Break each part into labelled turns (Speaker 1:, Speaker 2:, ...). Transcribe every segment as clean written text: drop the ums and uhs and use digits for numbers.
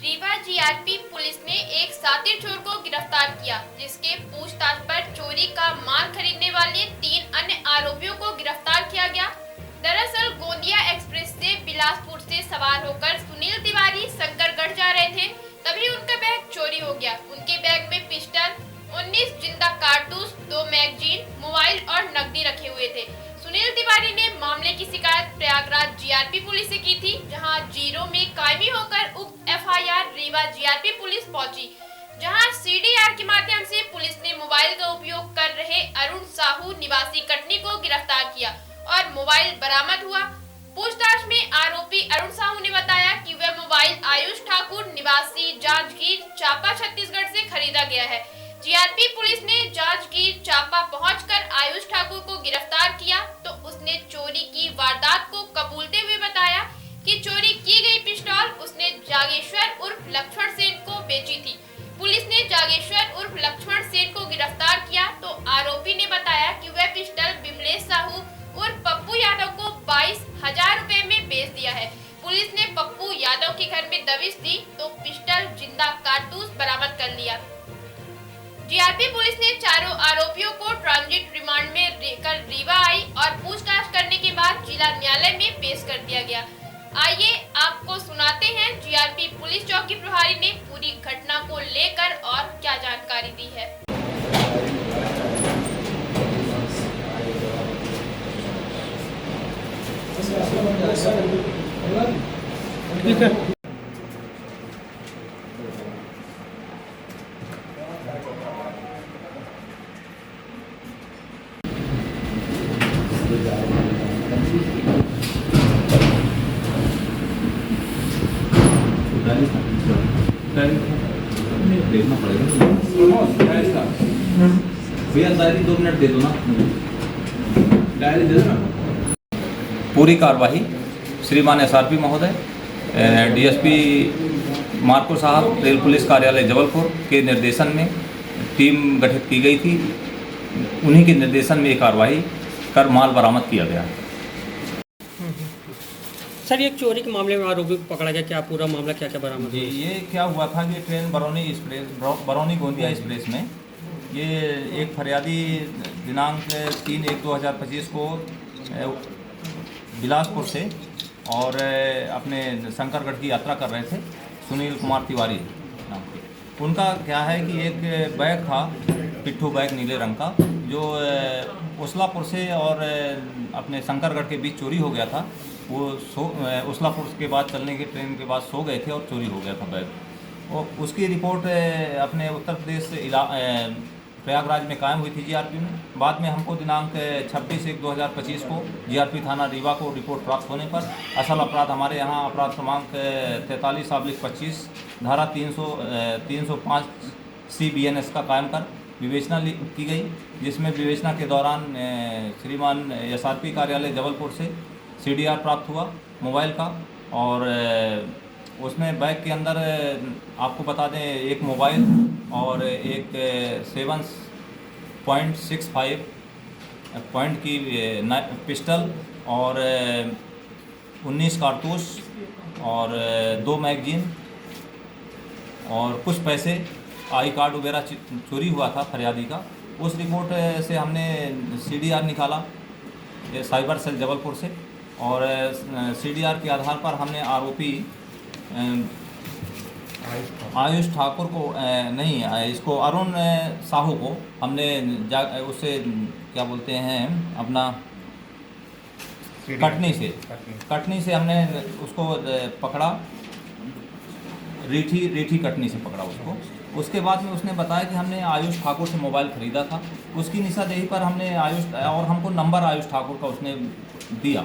Speaker 1: Rewa GRP police ने एक सातिर चोर को गिरफ्तार किया, जिसके पूछताछ पर चोरी का माल खरीदने वाले 3 अन्य आरोपियों को गिरफ्तार किया गया। दरअसल गोंदिया एक्सप्रेस से बिलासपुर से सवार होकर सुनील तिवारी शंकरगढ़ जा रहे थे, तभी उनका बैग चोरी हो गया। उनके बैग में पिस्टल, 19 जिंदा कारतूस, 2 मैगजीन, मोबाइल और नकदी रखे हुए थे। सुनील तिवारी ने मामले की शिकायत प्रयागराज जीआरपी पुलिस से की थी, जहां जीरो में कायमी होकर उक्त एफआईआर रीवा जीआरपी पुलिस पहुंची, जहां सीडीआर के माध्यम से पुलिस ने मोबाइल का उपयोग कर रहे अरुण साहू निवासी कटनी को गिरफ्तार किया और मोबाइल बरामद हुआ। पूछताछ में आरोपी अरुण साहू ने बताया कि वह मोबाइल आयुष ठाकुर निवासी जांजगीर चांपा छत्तीसगढ़ से खरीदा गया है। जीआरपी पुलिस ने जांजगीर चांपा पहुंचकर आयुष ठाकुर को गिरफ्तार किया तो उसने चोरी की वारदात को कबूलते हुए बताया कि चोरी की गई पिस्तौल उसने जागेश्वर उर्फ लक्ष्मण सेन को बेची थी। पुलिस ने जागेश्वर उर्फ लक्ष्मण सेन को गिरफ्तार किया तो आरोपी ने बताया कि वह पिस्टल बिमलेश साहू उर्फ पप्पू यादव को 22,000 रुपए में बेच दिया है। पुलिस ने पप्पू यादव के घर में दबिश दी तो पिस्टल, जिंदा कारतूस बरामद कर लिया। जीआरपी पुलिस ने चारों आरोपियों को ट्रांजिट रिमांड में लेकर रीवा आई और पूछताछ करने के बाद जिला न्यायालय में पेश कर दिया गया। आइए आपको सुनाते हैं जीआरपी पुलिस चौकी प्रभारी ने पूरी घटना को लेकर और क्या जानकारी दी है।
Speaker 2: ठीक है।
Speaker 3: देखना पड़ेगा भैया, डायरी 2 मिनट दे दो ना, डायरी दे दो ना। पूरी कार्यवाही श्रीमान एसआरपी महोदय, डीएसपी मार्को साहब, रेल पुलिस कार्यालय जबलपुर के निर्देशन में टीम गठित की गई थी। उन्हीं के निर्देशन में ये कार्रवाई कर माल बरामद किया गया।
Speaker 2: सर, ये चोरी के मामले में आरोपी को पकड़ा गया, क्या पूरा मामला क्या क्या बरामद
Speaker 3: जी, ये क्या हुआ था कि ट्रेन बरौनी गोंदिया एक्सप्रेस में ये एक फरियादी दिनांक 3/1/2025 को बिलासपुर से और अपने शंकरगढ़ की यात्रा कर रहे थे, सुनील कुमार तिवारी नाम के। उनका क्या है कि एक बैग था, पिट्ठू बैग नीले रंग का, जो उसलापुर से और अपने शंकरगढ़ के बीच चोरी हो गया था। वो उसलापुर के बाद चलने के ट्रेन के बाद सो गए थे और चोरी हो गया था बैग। और उसकी रिपोर्ट अपने उत्तर प्रदेश प्रयागराज में कायम हुई थी जीआरपी में। बाद में हमको दिनांक 26/1/2025 को जीआरपी थाना रीवा को रिपोर्ट प्राप्त होने पर असल अपराध हमारे यहाँ अपराध क्रमांक 43/25 धारा 305 CBNS का कायम कर विवेचना की गई, जिसमें विवेचना के दौरान श्रीमान एसआरपी कार्यालय जबलपुर से CDR प्राप्त हुआ मोबाइल का। और उसमें बैग के अंदर आपको बता दें एक मोबाइल और एक 7.65 पॉइंट की पिस्टल और 19 कारतूस और 2 मैगजीन और कुछ पैसे, आई कार्ड वगैरह चोरी हुआ था फरियादी का। उस रिपोर्ट से हमने CDR निकाला साइबर सेल जबलपुर से और CDR के आधार पर हमने आरोपी आयुष ठाकुर को इसको अरुण साहू को हमने उससे क्या बोलते हैं अपना कटनी से हमने उसको पकड़ा, रीठी कटनी से पकड़ा उसको। उसके बाद में उसने बताया कि हमने आयुष ठाकुर से मोबाइल ख़रीदा था। उसकी निशानदेही पर हमने और हमको नंबर आयुष ठाकुर का उसने दिया।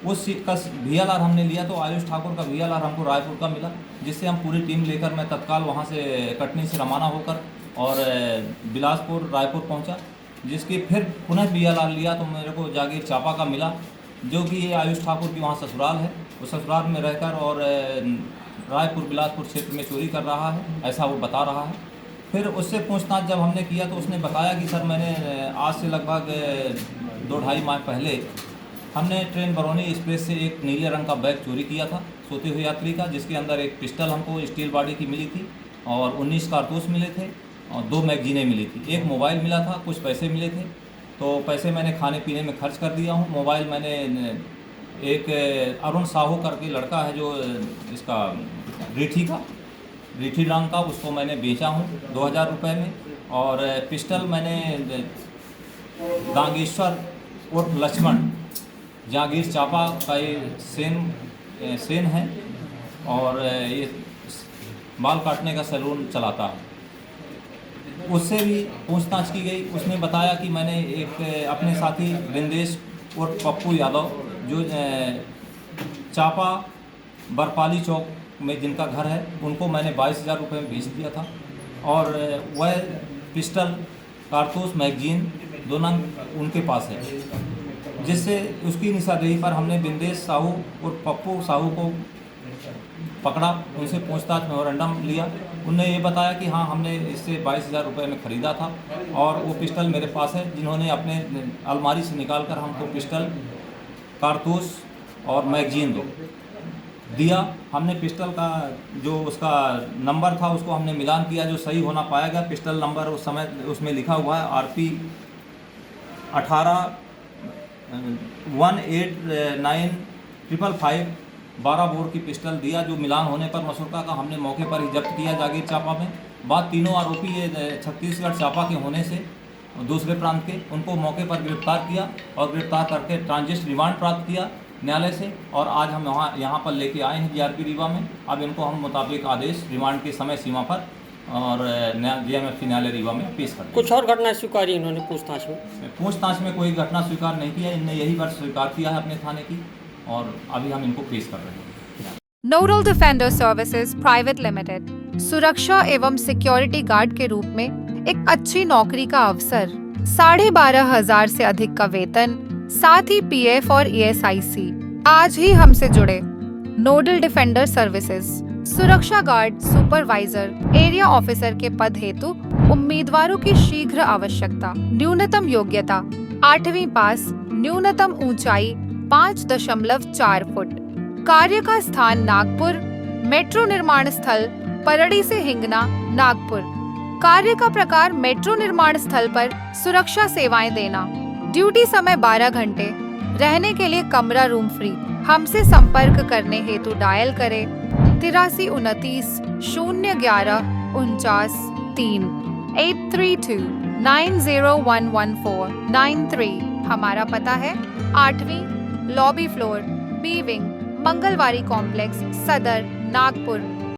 Speaker 3: उस सीट का VLR हमने लिया तो आयुष ठाकुर का VLR हमको रायपुर का मिला, जिससे हम पूरी टीम लेकर मैं तत्काल वहाँ से कटनी से रवाना होकर और बिलासपुर रायपुर पहुँचा, जिसकी फिर पुनः VLR लिया तो मेरे को जागीर चांपा का मिला, जो कि ये आयुष ठाकुर की वहाँ ससुराल है। उस ससुराल में रहकर और रायपुर बिलासपुर क्षेत्र में चोरी कर रहा है, ऐसा वो बता रहा है। फिर उससे पूछताछ जब हमने किया तो उसने बताया कि सर मैंने आज से लगभग 2-2.5 माह पहले हमने ट्रेन बरौनी एक्सप्रेस से एक नीले रंग का बैग चोरी किया था सोते हुए यात्री का, जिसके अंदर एक पिस्टल हमको स्टील बॉडी की मिली थी और 19 कारतूस मिले थे और 2 मैगजीनें मिली थी। एक मोबाइल मिला था, कुछ पैसे मिले थे, तो पैसे मैंने खाने पीने में खर्च कर दिया हूँ। मोबाइल मैंने एक अरुण साहू करके लड़का है जो इसका रीठी डांग का, उसको मैंने बेचा हूँ 2000 रुपये में। और पिस्टल मैंने दांगेश्वर उर्फ लक्ष्मण जहांगीर चापा का ये सेन है और ये बाल काटने का सैलून चलाता है। उससे भी पूछताछ की गई। उसने बताया कि मैंने एक अपने साथी बिंदेश उर्फ पप्पू यादव जो चापा बरपाली चौक में जिनका घर है, उनको मैंने 22,000 रुपये में बेच दिया था। और वह पिस्टल, कारतूस, मैगजीन दोनों उनके पास है, जिससे उसकी निशानदेही पर हमने बिंदेश साहू और पप्पू साहू को पकड़ा। उनसे पूछताछ मेमोरेंडम लिया। उनने ये बताया कि हाँ, हमने इससे 22,000 रुपये में ख़रीदा था और वो पिस्टल मेरे पास है, जिन्होंने अपने अलमारी से निकाल कर हमको पिस्टल, कारतूस और मैगजीन दिया। हमने पिस्टल का जो उसका नंबर था उसको हमने मिलान किया, जो सही होना पाया गया। पिस्टल नंबर उस समय उसमें लिखा हुआ है RP 18189555, 12 बोर की पिस्टल दिया, जो मिलान होने पर मशूका का हमने मौके पर ही जब्त किया जागीर चापा में। बाद तीनों आरोपी ये छत्तीसगढ़ चापा के होने से दूसरे प्रांत के, उनको मौके पर गिरफ्तार किया और गिरफ्तार करके ट्रांजिट रिमांड प्राप्त किया न्यायालय से। और आज हम यहाँ पर लेके आए हैं GRP रीवा में। अब इनको हम मुताबिक आदेश रिमांड की समय सीमा पर और JMFC न्यायालय रीवा में पेश कर।
Speaker 2: कुछ और घटना स्वीकारी इन्होंने पूछताछ में
Speaker 3: कोई घटना स्वीकार नहीं किया। इनने यही वर्ष स्वीकार किया है अपने थाने की और अभी हम इनको पेश कर रहे हैं।
Speaker 4: Nodal defender services private limited सुरक्षा एवं सिक्योरिटी गार्ड के रूप में एक अच्छी नौकरी का अवसर, 12,500 से अधिक का वेतन, साथ ही PF और ESIC। आज ही हमसे जुड़े। नोडल डिफेंडर सर्विसेज सुरक्षा गार्ड, सुपरवाइजर, एरिया ऑफिसर के पद हेतु उम्मीदवारों की शीघ्र आवश्यकता। न्यूनतम योग्यता 8वीं पास, न्यूनतम ऊंचाई 5.4 फुट। कार्य का स्थान नागपुर। मेट्रो निर्माण स्थल परड़ी से हिंगना, नागपुर। कार्य का प्रकार मेट्रो निर्माण स्थल पर सुरक्षा सेवाएं देना। ड्यूटी समय 12 घंटे। रहने के लिए कमरा रूम फ्री। हमसे संपर्क करने हेतु डायल करें 8329 011 49 3 832-9011493। हमारा पता है 8वीं lobby floor, B wing, Mangalwari complex, सदर, नागपुर।